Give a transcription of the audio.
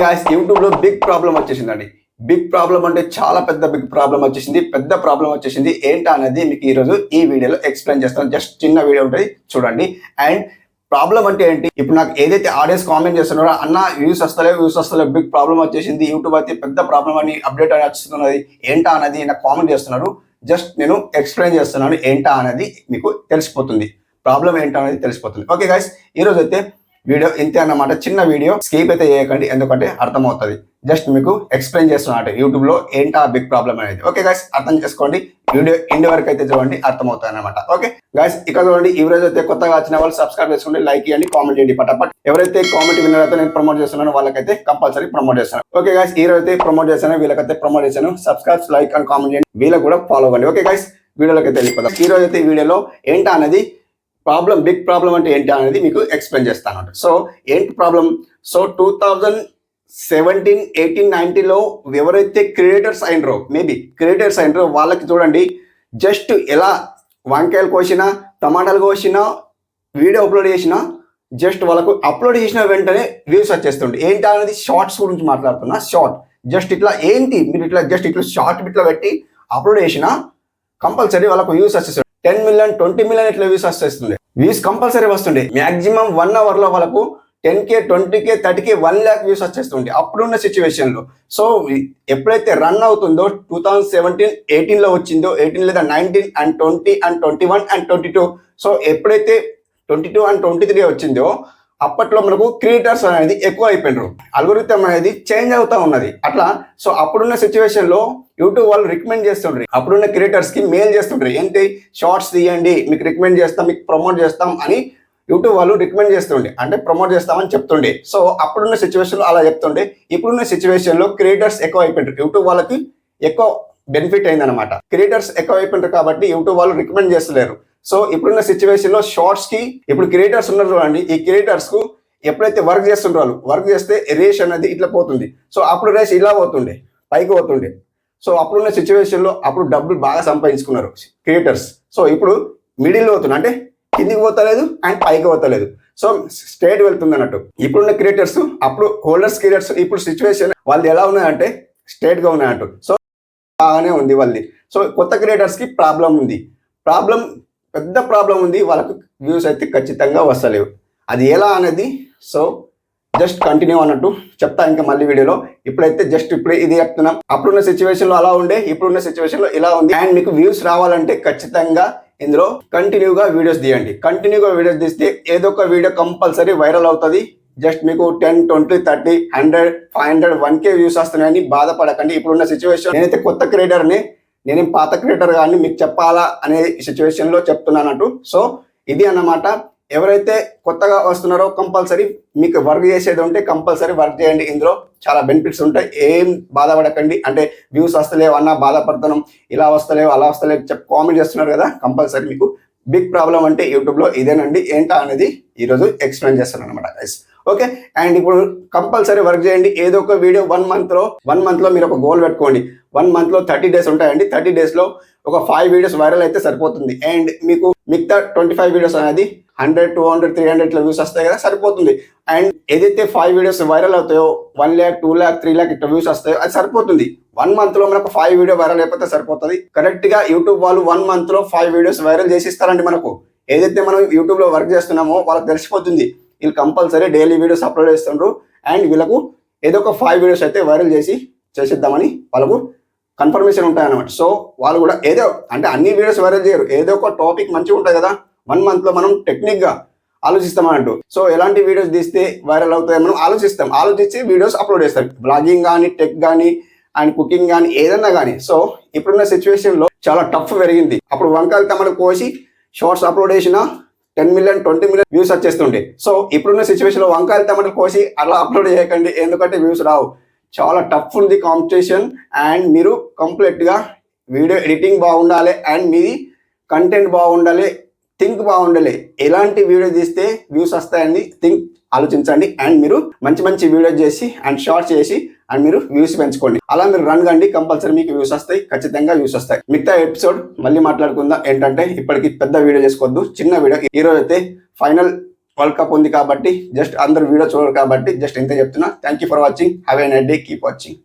Guys YouTube లో big problem వచ్చేసిందండి. Big problem అంటే చాలా పెద్ద బిగ్ ప్రాబ్లం వచ్చేసింది. పెద్ద ప్రాబ్లం వచ్చేసింది. ఏంటా అనేది మీకు ఈ రోజు ఈ వీడియోలో ఎక్స్ప్లెయిన్ చేస్తాను. జస్ట్ చిన్న వీడియో ఉంటుంది చూడండి. అండ్ ప్రాబ్లం అంటే ఏంటి, ఇప్పుడు నాకు ఏదైతే ఆడియన్స్ కామెంట్ చేస్తున్నారో అన్న వ్యూస్ వస్తలేవు బిగ్ ప్రాబ్లం వచ్చేసింది, యూట్యూబ్ అయితే పెద్ద ప్రాబ్లం అని అప్డేట్ అని వస్తున్నది, ఏంటా అనేది నాకు కామెంట్ చేస్తున్నారు. జస్ట్ నేను ఎక్స్ప్లెయిన్ చేస్తున్నాను. ఏంటా అనేది మీకు తెలిసిపోతుంది, ప్రాబ్లం ఏంటా అనేది తెలిసిపోతుంది. ఓకే గైస్, ఈ రోజు అయితే వీడియో ఇంతే అన్నమాట. చిన్న వీడియో, స్కిప్ అయితే చేయకండి ఎందుకంటే అర్థమవుతుంది. జస్ట్ మీకు ఎక్స్ప్లెయిన్ చేస్తున్నట్టు యూట్యూబ్ లో ఏంటా బిగ్ ప్రాబ్లం అనేది. ఓకే గైస్, అర్థం చేసుకోండి. వీడియో ఎండ్ వరకు అయితే చూడండి, అర్థమవుతుంది అనమాట. ఓకే గైస్, ఇక్కడ చూడండి. ఈ రోజు అయితే కొత్తగా వచ్చిన వాళ్ళు సబ్స్క్రైబ్ చేసుకోండి, లైక్ చేయండి, కామెంట్ చేయండి పటాపట్. ఎవరైతే కామెంట్ విన్నర్ అయితే నేను ప్రమోట్ చేస్తున్నాను వాళ్ళకైతే కంపల్సరీ ప్రమోట్ చేస్తాను. ఓకే గైస్, ఈ రోజు అయితే ప్రమోట్ చేశాను, వీళ్ళకైతే ప్రమోట్ చేశాను. సబ్స్క్రైబ్, లైక్ అండ్ కామెంట్ చేయండి, వీళ్ళకి కూడా ఫాలో అవ్వండి. ఓకే గైస్, వీడియోలోకి అయితే వెళ్ళిపోతాం. ఈ రోజు అయితే ఈ వీడియోలో ఏంటా అనేది ప్రాబ్లం, బిగ్ ప్రాబ్లం అంటే ఏంటి అనేది మీకు ఎక్స్ప్లెయిన్ చేస్తాను. సో ఏంటి ప్రాబ్లం? సో 2017, 18, 19లో ఎవరైతే క్రియేటర్స్ అయినరో, మేబీ క్రియేటర్స్ అయినరో వాళ్ళకి చూడండి, జస్ట్ ఎలా వంకాయలు కోసినా, టమాటాలు కోసినా, వీడియో అప్లోడ్ చేసినా, జస్ట్ వాళ్ళకు అప్లోడ్ చేసిన వెంటనే వ్యూస్ వచ్చేస్తుండే. ఏంటి అనేది షార్ట్స్ గురించి మాట్లాడుతున్నా. షార్ట్ జస్ట్ ఇట్లా ఏంటి, మీరు ఇట్లా జస్ట్ ఇట్లా షార్ట్ ఇట్లా పెట్టి అప్లోడ్ చేసినా కంపల్సరీ వాళ్ళకు వ్యూస్ వచ్చేస్తుంది. 10 మిలియన్ 20 మిలియన్ ఇట్లా వ్యూస్ వచ్చేస్తుంది. వ్యూస్ కంపల్సరీ వస్తుండే. మ్యాక్సిమం 1 అవర్ లో వాళ్ళకు 10K, 20K, 30K, 1 lakh views వచ్చేస్తుండే అప్పుడున్న సిచ్యువేషన్ లో. సో ఎప్పుడైతే రన్ అవుతుందో 2017, 18లో వచ్చిందో, 18 లేదా 19 and 20 and 21 and 22, సో ఎప్పుడైతే 22 and 23 వచ్చిందో అప్పట్లో మనకు క్రియేటర్స్ అనేది ఎక్కువ అయిపోయినారు. అల్గోరిథం అనేది చేంజ్ అవుతా ఉన్నది అట్లా. సో అప్పుడున్న సిచ్యువేషన్ లో యూట్యూబ్ వాళ్ళు రికమెండ్ చేస్తుండ్రి, అప్పుడున్న క్రియేటర్స్ కి మెయిల్ చేస్తుండ్రి, ఏంటి షార్ట్స్ తీయండి, మీకు రికమెండ్ చేస్తాం, మీకు ప్రమోట్ చేస్తాం అని యూట్యూబ్ వాళ్ళు రికమెండ్ చేస్తుండే, అంటే ప్రమోట్ చేస్తామని చెప్తుండే. సో అప్పుడున్న సిచ్యువేషన్ లో అలా చెప్తుండే. ఇప్పుడున్న సిచ్యువేషన్ లో క్రియేటర్స్ ఎక్కువ అయిపోయింటారు, యూట్యూబ్ వాళ్ళకి ఎక్కువ బెనిఫిట్ అయిందనమాట. క్రియేటర్స్ ఎక్కువ అయిపోయింటారు కాబట్టి యూట్యూబ్ వాళ్ళు రికమెండ్ చేస్తలేరు. సో ఇప్పుడున్న సిచ్యువేషన్ లో షార్ట్స్ కి, ఇప్పుడు క్రియేటర్స్ ఉన్నారు చూడండి, ఈ క్రియేటర్స్ కు ఎప్పుడైతే వర్క్ చేస్తుంటారో వాళ్ళు వర్క్ చేస్తే రేష్ అనేది ఇట్లా పోతుంది. సో అప్పుడు రేష్ ఇలా పోతుండే, పైకి పోతుండే. సో అప్పుడున్న సిచ్యువేషన్ లో అప్పుడు డబ్బులు బాగా సంపాదించుకున్నారు క్రియేటర్స్. సో ఇప్పుడు మిడిల్ పోతుంది, అంటే కిందికి పోతలేదు అండ్ పైకి పోతలేదు. సో స్ట్రేట్ వెళ్తుంది అన్నట్టు. ఇప్పుడున్న క్రియేటర్స్, అప్పుడు హోల్డర్స్ క్రియేటర్స్, ఇప్పుడు సిచ్యువేషన్ వాళ్ళది ఎలా ఉన్నాయంటే స్ట్రేట్ గా ఉన్నాయంటూ. సో బాగానే ఉంది వాళ్ళది. సో కొత్త క్రియేటర్స్ కి ప్రాబ్లం ఉంది, పెద్ద ప్రాబ్లం ఉంది. వాళ్ళకు వ్యూస్ అయితే ఖచ్చితంగా వస్తలేవు. అది ఎలా అనేది సో జస్ట్ కంటిన్యూ అన్నట్టు చెప్తా ఇంకా మళ్ళీ వీడియోలో. ఇప్పుడైతే జస్ట్ ఇప్పుడే ఇది చెప్తున్నాం. అప్పుడున్న సిచ్యువేషన్ లో అలా ఉండే, ఇప్పుడున్న సిచ్యువేషన్ లో ఇలా ఉంది. అండ్ మీకు వ్యూస్ రావాలంటే ఖచ్చితంగా ఇందులో కంటిన్యూగా వీడియోస్ తీయండి. కంటిన్యూగా వీడియోస్ తీస్తే ఏదో ఒక వీడియో కంపల్సరీ వైరల్ అవుతుంది. జస్ట్ మీకు 10, 20, 30, 100, 500, 1K వ్యూస్ వస్తున్నాయని బాధపడకండి. ఇప్పుడున్న సిచ్యువేషన్, నేనైతే కొత్త క్రియేటర్ని, నేనేం పాత క్రియేటర్ కానీ మీకు చెప్పాలా అనే సిచ్యువేషన్ లో చెప్తున్నానట్టు. సో ఇది అన్నమాట. ఎవరైతే కొత్తగా వస్తున్నారో కంపల్సరీ మీకు వర్క్ చేసేది ఉంటే కంపల్సరీ వర్క్ చేయండి. ఇందులో చాలా బెనిఫిట్స్ ఉంటాయి. ఏం బాధపడకండి, అంటే వ్యూస్ వస్తలేవు అన్న బాధపడుతున్నాం, ఇలా వస్తలేవు అలా వస్తలేవు కామెంట్ చేస్తున్నారు కదా. కంపల్సరీ మీకు బిగ్ ప్రాబ్లం అంటే యూట్యూబ్ లో ఇదేనండి. ఏంటా అనేది ఈరోజు ఎక్స్ప్లెయిన్ చేస్తాను అనమాట గైస్. ఓకే, అండ్ ఇప్పుడు కంపల్సరీ వర్క్ చేయండి. ఏదో ఒక వీడియో 1 month లో మీరు ఒక గోల్ పెట్టుకోండి. 1 month లో 30 days ఉంటాయండి. 30 days లో ఒక 5 వీడియోస్ వైరల్ అయితే సరిపోతుంది. అండ్ మీకు మిగతా 25 వీడియోస్ అనేది 100, 200, 300 ఇట్లా వ్యూస్ వస్తాయి కదా, సరిపోతుంది. అండ్ ఏదైతే 5 వీడియోస్ వైరల్ అవుతాయో 1 lakh, 2 lakh, 3 lakh ఇట్లా వ్యూస్ వస్తాయో అది సరిపోతుంది. 1 month లో మనకు 5 వీడియో వైరల్ అయిపోతే సరిపోతుంది. కరెక్ట్ గా యూట్యూబ్ వాళ్ళు 1 month లో 5 వీడియోస్ వైరల్ చేసి ఇస్తారండి మనకు. ఏదైతే మనం యూట్యూబ్ లో వర్క్ చేస్తున్నామో వాళ్ళకి తెలిసిపోతుంది, వీళ్ళు కంపల్సరీ డైలీ వీడియోస్ అప్లోడ్ చేస్తుండ్రు. అండ్ వీళ్ళకు ఏదో ఒక 5 వీడియోస్ అయితే వైరల్ చేసిద్దామని వాళ్ళకు కన్ఫర్మేషన్ ఉంటాయి అన్నమాట. సో వాళ్ళు కూడా ఏదో, అంటే అన్ని వీడియోస్ వైరల్ చేయరు, ఏదో ఒక టాపిక్ మంచిగా ఉంటుంది కదా. 1 month లో మనం టెక్నిక్ గా ఆలోచిస్తామన్నట్టు. సో ఎలాంటి వీడియోస్ తీస్తే వైరల్ అవుతాయి మనం ఆలోచించి వీడియోస్ అప్లోడ్ చేస్తాం. బ్లాగింగ్ కానీ, టెక్ కానీ, అండ్ కుకింగ్ కానీ, ఏదన్నా కానీ. సో ఇప్పుడున్న సిచ్యువేషన్ లో చాలా టఫ్ పెరిగింది. అప్పుడు వంకాయలు టమాటాలు కోసి షార్ట్స్ అప్లోడ్ చేసిన 10 మిలియన్ 20 మిలియన్ వ్యూస్ వచ్చేస్తుండే. సో ఇప్పుడున్న సిచ్యువేషన్ లో వంకాయలు టమాటాలు కోసి అలా అప్లోడ్ చేయకండి, ఎందుకంటే వ్యూస్ రావు. చాలా టఫ్ ఉంది కాంపిటీషన్. అండ్ మీరు కంప్లీట్ గా వీడియో ఎడిటింగ్ బాగుండాలి, అండ్ మీది కంటెంట్ బాగుండాలి, థింక్ బాగుండాలి. ఎలాంటి వీడియో తీస్తే వ్యూస్ వస్తాయని ఆలోచించండి. అండ్ మీరు మంచి వీడియోస్ చేసి అండ్ షార్ట్స్ చేసి అండ్ మీరు వ్యూస్ పెంచుకోండి. అలా మీరు రన్ కండి, కంపల్సరీ మీకు వ్యూస్ వస్తాయి, ఖచ్చితంగా వ్యూస్ వస్తాయి. మిగతా ఎపిసోడ్ మళ్ళీ మాట్లాడుకుందాం. ఏంటంటే ఇప్పటికి పెద్ద వీడియో చేసుకోవద్దు, చిన్న వీడియో. ఈ రోజు అయితే ఫైనల్ వరల్డ్ కప్ ఉంది కాబట్టి జస్ట్ అందరు వీడియో చూడరు కాబట్టి జస్ట్ ఇంత చెప్తున్నా. Thank you for watching. Have a nice day. Keep watching.